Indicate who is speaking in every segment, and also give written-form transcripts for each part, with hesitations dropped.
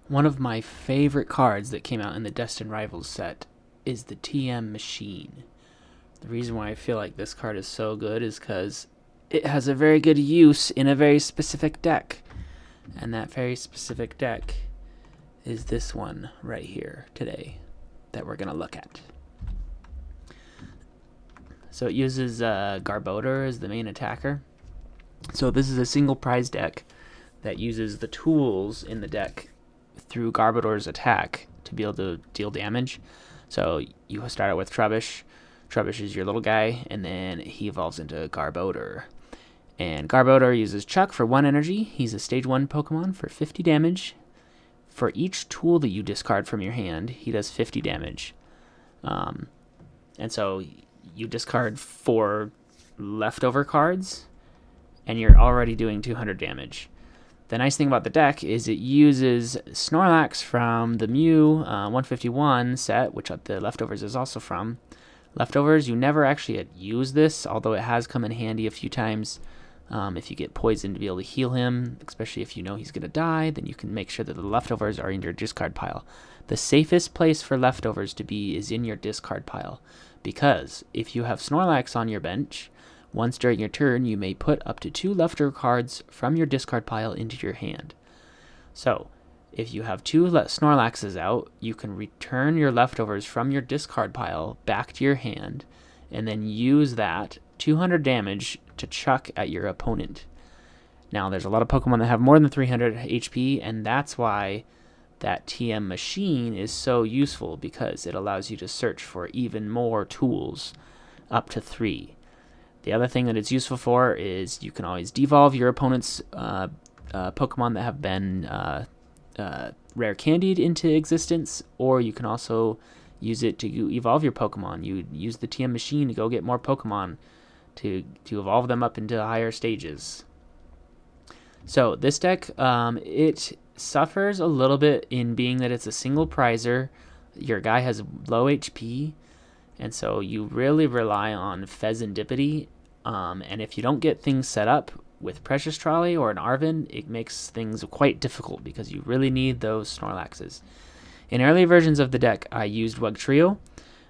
Speaker 1: One of my favorite cards that came out in the Destined Rivals set is the TM Machine. The reason why I feel like this card is so good is because it has a very good use in a very specific deck. And that very specific deck is this one right here today that we're going to look at. So it uses Garbodor as the main attacker. So this is a single prize deck that uses the tools in the deck through Garbodor's attack to be able to deal damage. So you start out with Trubbish. Trubbish is your little guy, and then he evolves into Garbodor. And Garbodor uses Chuck for 1 energy. He's a stage 1 Pokemon for 50 damage. For each tool that you discard from your hand, he does 50 damage. And so you discard 4 leftover cards, and you're already doing 200 damage. The nice thing about the deck is it uses Snorlax from the Mew 151 set, which the Leftovers is also from. Leftovers, you never actually use this, although it has come in handy a few times. If you get poisoned to be able to heal him, especially if you know he's going to die, then you can make sure that the leftovers are in your discard pile. The safest place for leftovers to be is in your discard pile, because if you have Snorlax on your bench, once during your turn, you may put up to 2 leftover cards from your discard pile into your hand. So, if you have 2 Snorlaxes out, you can return your leftovers from your discard pile back to your hand, and then use that 200 damage to chuck at your opponent. Now, there's a lot of Pokemon that have more than 300 HP, and that's why that TM Machine is so useful, because it allows you to search for even more tools, up to 3. The other thing that it's useful for is you can always devolve your opponent's Pokemon that have been rare candied into existence, or you can also use it to evolve your Pokemon. You use the TM Machine to go get more Pokemon to evolve them up into higher stages. So this deck, it suffers a little bit in being that it's a single prizer. Your guy has low HP, and so you really rely on Fezandipity. And if you don't get things set up with Precious Trolley or an Arven, it makes things quite difficult because you really need those Snorlaxes. In early versions of the deck, I used Wugtrio.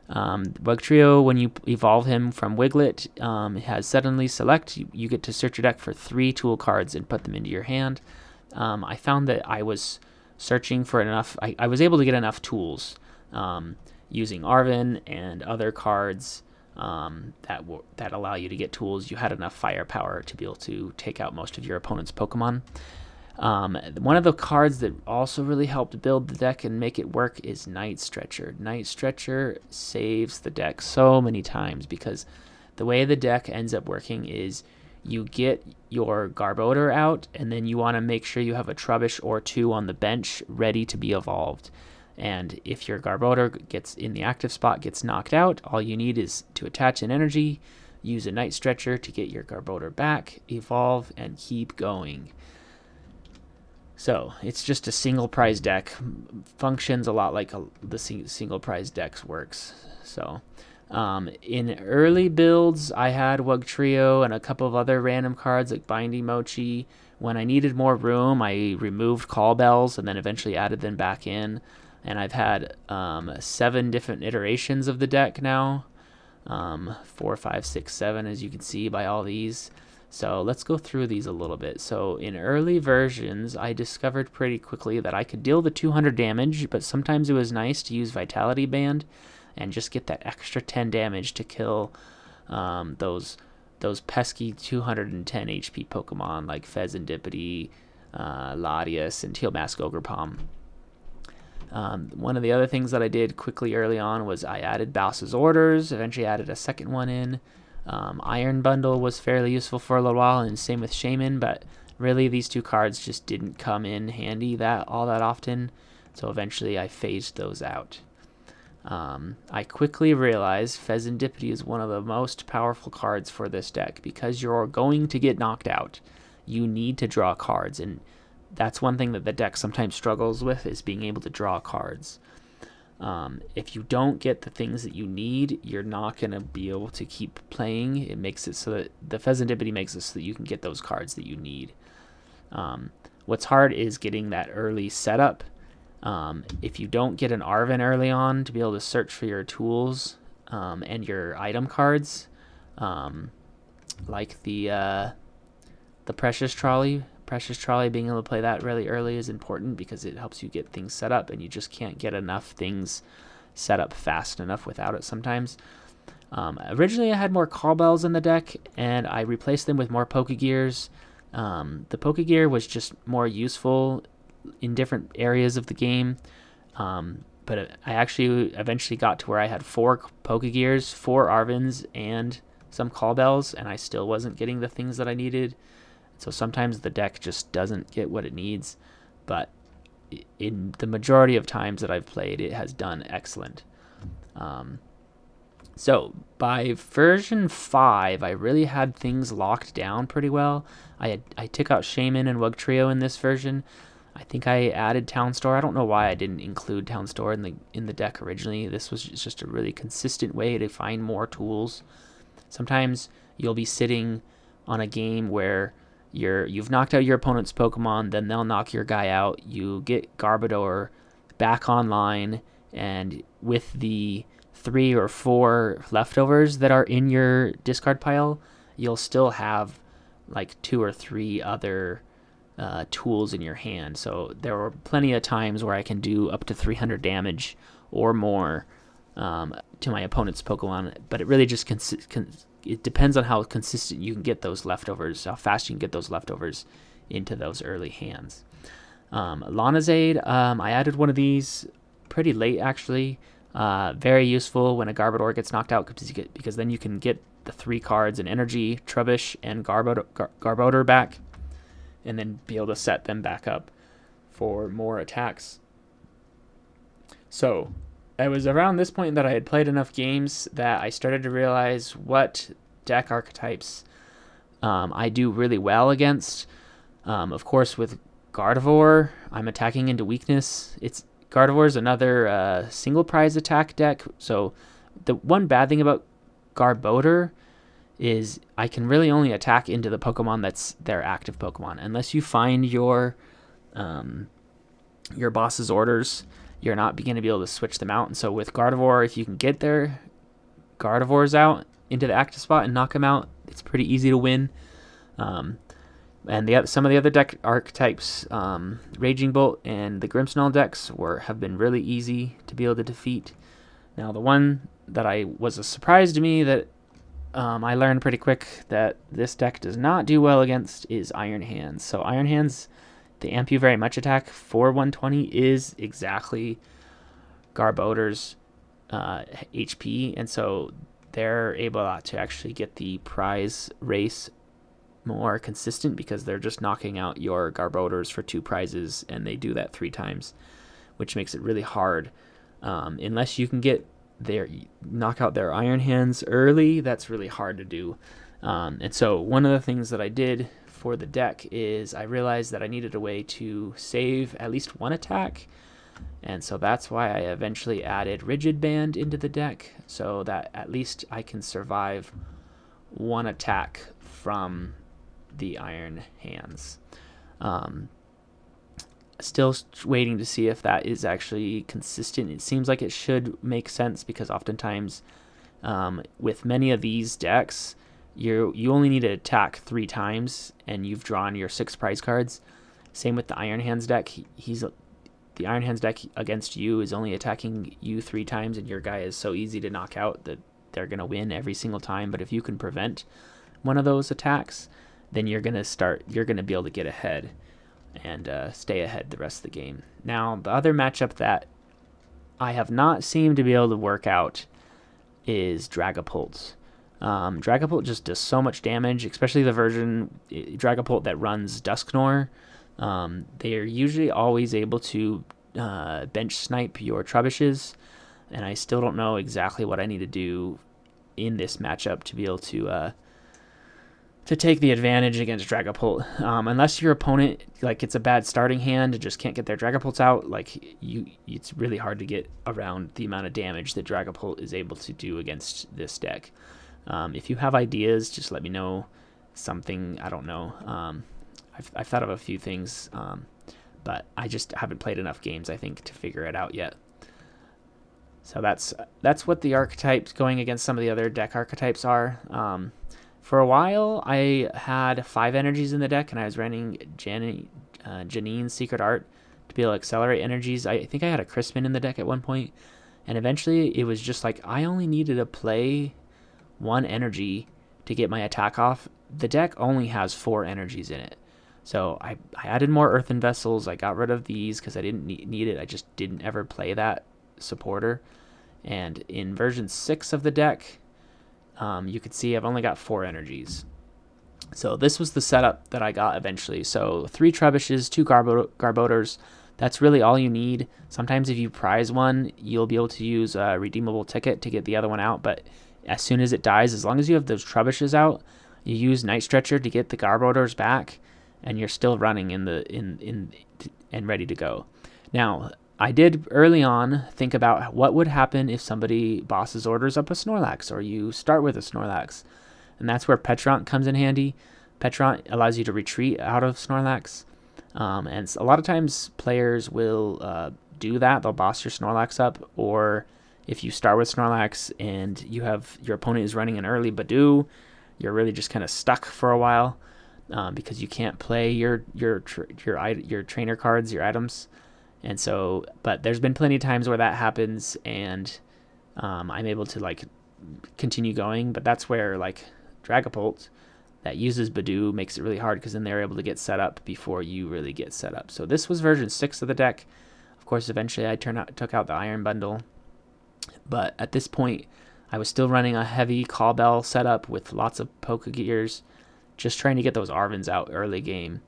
Speaker 1: Wugtrio, when you evolve him from Wiglet, has suddenly select. You get to search your deck for 3 tool cards and put them into your hand. I found that I was searching for enough. I was able to get enough tools using Arven and other cards that allow you to get tools. You had enough firepower to be able to take out most of your opponent's Pokemon. One of the cards that also really helped build the deck and make it work is Night Stretcher. Night Stretcher saves the deck so many times, because the way the deck ends up working is you get your Garbodor out, and then you want to make sure you have a Trubbish or 2 on the bench ready to be evolved. And if your Garbodor gets in the active spot, gets knocked out, all you need is to attach an energy, use a Night Stretcher to get your Garbodor back, evolve, and keep going. So it's just a single prize deck. Functions a lot like the single prize decks works. So in early builds, I had Wugtrio and a couple of other random cards like Binding Mochi. When I needed more room, I removed Call Bells and then eventually added them back in. And I've had 7 different iterations of the deck now. 4, 5, 6, 7, as you can see by all these. So let's go through these a little bit. So in early versions, I discovered pretty quickly that I could deal the 200 damage, but sometimes it was nice to use Vitality Band and just get that extra 10 damage to kill those pesky 210 HP Pokemon like Fezandipity, Latias, and Teal Mask Ogerpom. One of the other things that I did quickly early on was I added Bowser's Orders, eventually added a second one in. Iron Bundle was fairly useful for a little while, and same with Shaman, but really these 2 cards just didn't come in handy all that often, so eventually I phased those out. I quickly realized Fezandipity is one of the most powerful cards for this deck, because you're going to get knocked out. You need to draw cards, and that's one thing that the deck sometimes struggles with, is being able to draw cards. If you don't get the things that you need, you're not going to be able to keep playing. It makes it so that the Fezandipity makes it so that you can get those cards that you need. What's hard is getting that early setup If you don't get an Arven early on to be able to search for your tools and your item cards, um, like the Precious Trolley, being able to play that really early is important because it helps you get things set up, and you just can't get enough things set up fast enough without it sometimes. Originally, I had more Call Bells in the deck, and I replaced them with more Pokegears. The Pokegear was just more useful in different areas of the game. But I actually eventually got to where I had 4 Pokegears, 4 Arvins, and some Call Bells, and I still wasn't getting the things that I needed. So sometimes the deck just doesn't get what it needs, but in the majority of times that I've played, it has done excellent. So by version 5, I really had things locked down pretty well. I took out Shaman and Wugtrio in this version. I think I added Town Store. I don't know why I didn't include Town Store in the deck originally. This was just a really consistent way to find more tools. Sometimes you'll be sitting on a game where you've knocked out your opponent's Pokemon, then they'll knock your guy out. You get Garbodor back online, and with the 3 or 4 leftovers that are in your discard pile, you'll still have like 2 or 3 other tools in your hand. So there were plenty of times where I can do up to 300 damage or more to my opponent's Pokemon, but it really just it depends on how consistent you can get those leftovers, how fast you can get those leftovers into those early hands. Lanazade, I added one of these pretty late actually. Very useful when a Garbodor gets knocked out because then you can get the 3 cards in Energy, Trubbish, and Garbodor back, and then be able to set them back up for more attacks. So it was around this point that I had played enough games that I started to realize what deck archetypes I do really well against. Of course, with Gardevoir, I'm attacking into weakness. Gardevoir is another single prize attack deck. So the one bad thing about Garbodor is I can really only attack into the Pokemon that's their active Pokemon. Unless you find your boss's orders, you're not going to be able to switch them out. And so with Gardevoir, if you can get their Gardevoirs out into the active spot and knock them out, it's pretty easy to win. And some of the other deck archetypes, Raging Bolt and the Grimmsnarl decks have been really easy to be able to defeat. Now, the one that was a surprise to me that I learned pretty quick that this deck does not do well against is Iron Hands. So Iron Hands, the amp you very much attack for 120 is exactly Garbodor's HP, and so they're able to actually get the prize race more consistent because they're just knocking out your Garbodors for 2 prizes, and they do that 3 times, which makes it really hard. Unless you can knock out their Iron Hands early, that's really hard to do. And so one of the things that I did for the deck is I realized that I needed a way to save at least one attack, and so that's why I eventually added Rigid Band into the deck, so that at least I can survive one attack from the Iron Hands. Still waiting to see if that is actually consistent. It seems like it should make sense because oftentimes with many of these decks, you only need to attack 3 times and you've drawn your 6 prize cards. Same with the Iron Hands deck. The Iron Hands deck against you is only attacking you 3 times, and your guy is so easy to knock out that they're going to win every single time. But if you can prevent one of those attacks, then you're going to be able to get ahead and stay ahead the rest of the game. Now, the other matchup that I have not seemed to be able to work out is Dragapult. Dragapult just does so much damage, especially the version Dragapult that runs Dusknoir. They are usually always able to bench snipe your Trubbishes, and I still don't know exactly what I need to do in this matchup to be able to take the advantage against Dragapult. Unless your opponent gets a bad starting hand and just can't get their Dragapults out, it's really hard to get around the amount of damage that Dragapult is able to do against this deck. If you have ideas, just let me know. Something, I don't know. I've thought of a few things, but I just haven't played enough games, I think, to figure it out yet. So that's what the archetypes going against some of the other deck archetypes are. For a while, I had 5 energies in the deck, and I was running Janine's Secret Art to be able to accelerate energies. I think I had a Crispin in the deck at one point, and eventually it was just like I only needed to play 1 energy to get my attack off. The deck only has 4 energies in it. So I added more Earthen Vessels. I got rid of these because I didn't need it. I just didn't ever play that supporter. And in version 6 of the deck, you can see I've only got 4 energies. So this was the setup that I got eventually. So 3 Trebushes, 2 Garbodors. That's really all you need. Sometimes if you prize one, you'll be able to use a redeemable ticket to get the other one out. But as soon as it dies, as long as you have those Trebushes out, you use Night Stretcher to get the Garbodors back, and you're still running and ready to go. Now, I did early on think about what would happen if somebody bosses orders up a Snorlax, or you start with a Snorlax. And that's where Petrant comes in handy. Petrant allows you to retreat out of Snorlax. And a lot of times players will do that. They'll boss your Snorlax up, or if you start with Snorlax and your opponent is running an early Badoo, you're really just kind of stuck for a while because you can't play your trainer cards, your items. And so, but there's been plenty of times where that happens, and I'm able to continue going. But that's where Dragapult that uses Badoo makes it really hard, because then they're able to get set up before you really get set up. So this was version 6 of the deck. Of course, eventually I took out the Iron Bundle, but at this point I was still running a heavy Call Bell setup with lots of Pokegears, just trying to get those Arvins out early game.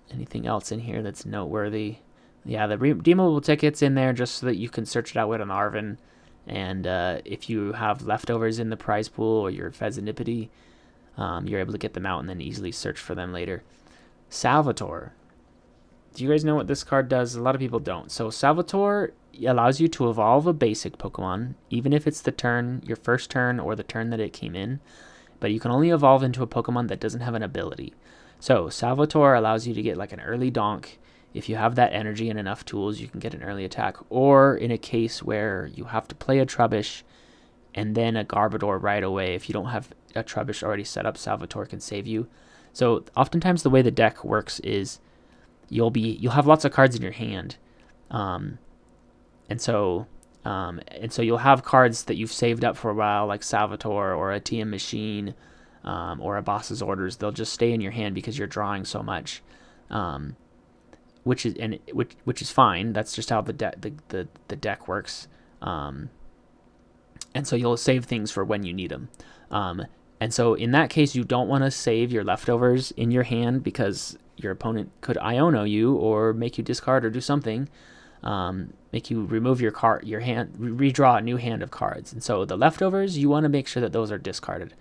Speaker 1: Anything else in here that's noteworthy? Yeah, the redeemable tickets in there just so that you can search it out with an Arvin. And if you have leftovers in the prize pool or your Fezanipity, you're able to get them out and then easily search for them later. Salvatore. Do you guys know what this card does? A lot of people don't. So Salvatore allows you to evolve a basic Pokemon, even if it's your first turn or the turn that it came in. But you can only evolve into a Pokemon that doesn't have an ability. So Salvatore allows you to get an early Donk. If you have that energy and enough tools, you can get an early attack. Or in a case where you have to play a Trubbish and then a Garbodor right away, if you don't have a Trubbish already set up, Salvatore can save you. So oftentimes the way the deck works is you'll have lots of cards in your hand, and so you'll have cards that you've saved up for a while, like Salvatore or a TM Machine, or a Boss's Orders. They'll just stay in your hand because you're drawing so much. Which is fine. That's just how the deck works. And so you'll save things for when you need them. And so in that case, you don't want to save your leftovers in your hand, because your opponent could Iono you or make you discard or do something, make you remove your hand, redraw a new hand of cards. And so the leftovers, you want to make sure that those are discarded,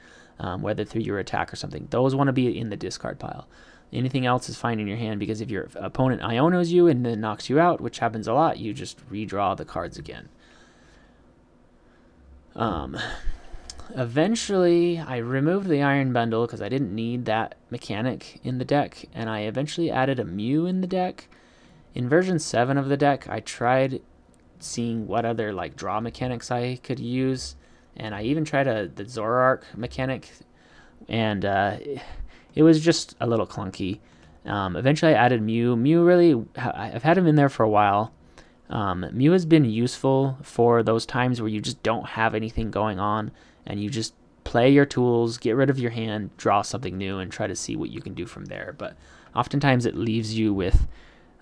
Speaker 1: whether through your attack or something. Those want to be in the discard pile. Anything else is fine in your hand, because if your opponent Ionos you and then knocks you out, which happens a lot, you just redraw the cards again. Eventually, I removed the Iron Bundle because I didn't need that mechanic in the deck, and I eventually added a Mew in the deck. In version 7 of the deck, I tried seeing what other draw mechanics I could use, and I even tried the Zoroark mechanic, and it was just a little clunky. Eventually I added Mew. Mew really, I've had him in there for a while. Mew has been useful for those times where you just don't have anything going on, and you just play your tools, get rid of your hand, draw something new, and try to see what you can do from there. But oftentimes it leaves you with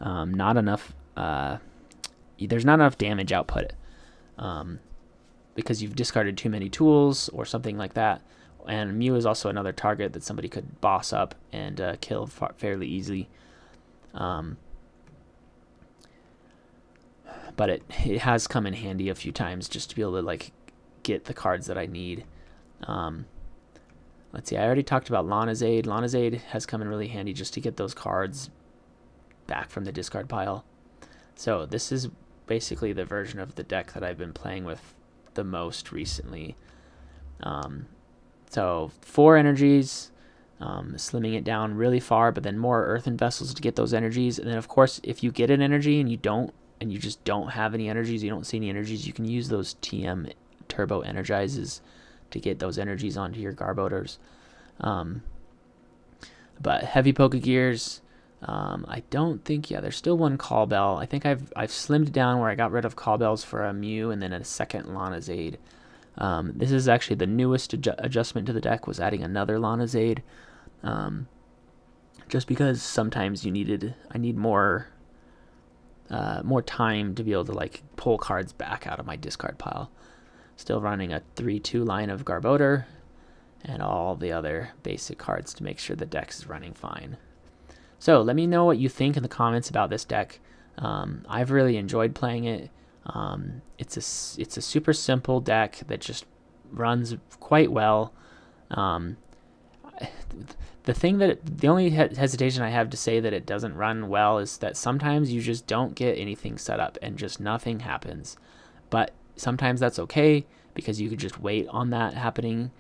Speaker 1: not enough, there's not enough damage output, because you've discarded too many tools or something like that. And Mew is also another target that somebody could boss up and kill fairly easily. But it has come in handy a few times just to be able to get the cards that I need. Let's see, I already talked about Lanazade. Lanazade has come in really handy just to get those cards back from the discard pile. So this is basically the version of the deck that I've been playing with the most recently. So 4 energies, slimming it down really far, but then more earthen vessels to get those energies. And then of course, if you get an energy and you just don't have any energies, you don't see any energies, you can use those TM turbo energizes to get those energies onto your Garbodors. But heavy Pokegears, I don't think, there's still one Call Bell. I think I've slimmed it down where I got rid of Call Bells for a Mew and then a second Lanazade. This is actually the newest adjustment to the deck, was adding another Lanazade. Just because sometimes I need more time to be able to like pull cards back out of my discard pile. Still running a 3-2 line of Garbodor and all the other basic cards to make sure the deck is running fine. So let me know what you think in the comments about this deck. I've really enjoyed playing it. It's a super simple deck that just runs quite well. The only hesitation I have to say that it doesn't run well is that sometimes you just don't get anything set up and just nothing happens. But sometimes that's okay because you could just wait on that happening.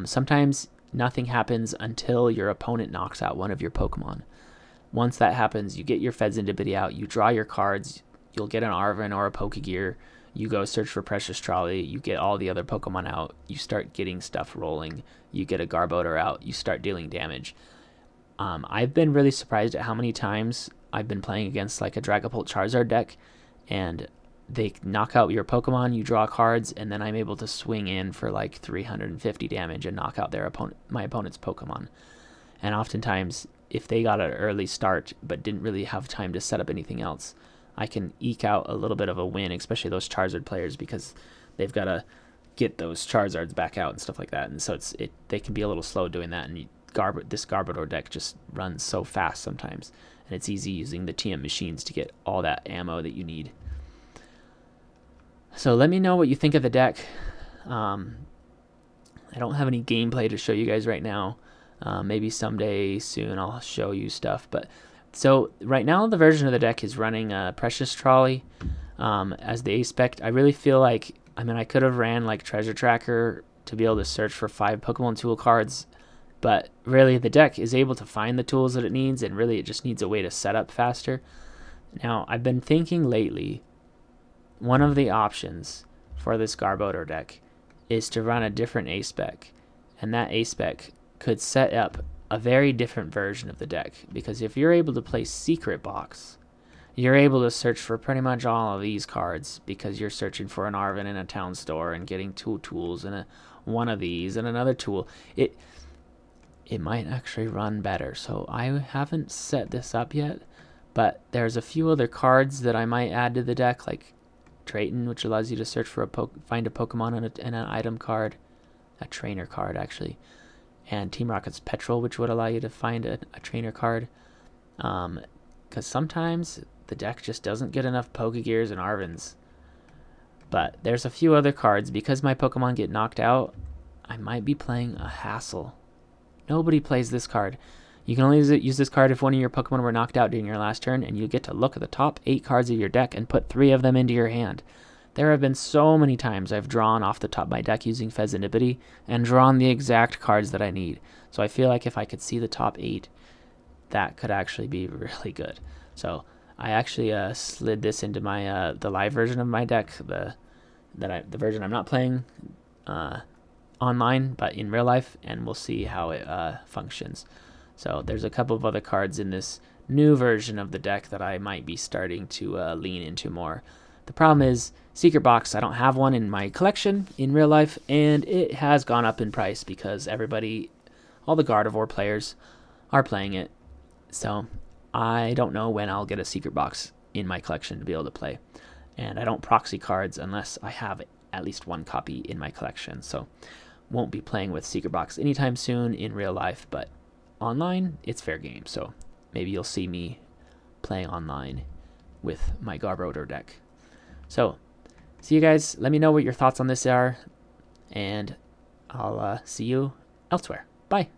Speaker 1: Sometimes nothing happens until your opponent knocks out one of your Pokemon. Once that happens, you get your Fezandipity out, you draw your cards, you'll get an Arven or a Pokegear, you go search for Precious Trolley, you get all the other Pokemon out, you start getting stuff rolling, you get a Garbodor out, you start dealing damage. I've been really surprised at how many times I've been playing against like a Dragapult Charizard deck, and they knock out your Pokemon, you draw cards, and then I'm able to swing in for like 350 damage and knock out my opponent's Pokemon. And oftentimes, if they got an early start but didn't really have time to set up anything else, I can eke out a little bit of a win, especially those Charizard players, because they've got to get those Charizards back out and stuff like that. And so they can be a little slow doing that. And this Garbodor deck just runs so fast sometimes, and it's easy using the TM machines to get all that ammo that you need. So let me know what you think of the deck. I don't have any gameplay to show you guys right now. Maybe someday soon I'll show you stuff. But so right now the version of the deck is running Precious Trolley as the A-Spec. I really feel like, I could have ran like Treasure Tracker to be able to search for 5 Pokemon tool cards, but really the deck is able to find the tools that it needs, and really it just needs a way to set up faster. Now I've been thinking lately, one of the options for this Garbodor deck is to run a different A-Spec, and that A-Spec could set up a very different version of the deck, because if you're able to play Secret Box, you're able to search for pretty much all of these cards, because you're searching for an Arven in a town store and getting 2 tools and one of these and another tool. It might actually run better. So I haven't set this up yet, but there's a few other cards that I might add to the deck, like Drayton, which allows you to search for find a Pokemon and an item card, a trainer card actually, and Team Rocket's Petrol, which would allow you to find a trainer card, because sometimes the deck just doesn't get enough Pokegears and Arvens. But there's a few other cards. Because my Pokemon get knocked out, I might be playing a Hassel. Nobody plays this card. You can only use this card if one of your Pokemon were knocked out during your last turn, and you get to look at the top 8 cards of your deck and put 3 of them into your hand. There have been so many times I've drawn off the top of my deck using Fezandipity and drawn the exact cards that I need. So I feel like if I could see the top 8, that could actually be really good. So I actually slid this into my the live version of my deck, the version I'm not playing online, but in real life, and we'll see how it functions. So there's a couple of other cards in this new version of the deck that I might be starting to lean into more. The problem is, Secret Box, I don't have one in my collection in real life, and it has gone up in price because all the Gardevoir players are playing it. So I don't know when I'll get a Secret Box in my collection to be able to play. And I don't proxy cards unless I have at least 1 copy in my collection. So won't be playing with Secret Box anytime soon in real life, but online, it's fair game. So maybe you'll see me playing online with my Garbodor deck. So, see you guys. Let me know what your thoughts on this are, and I'll see you elsewhere. Bye.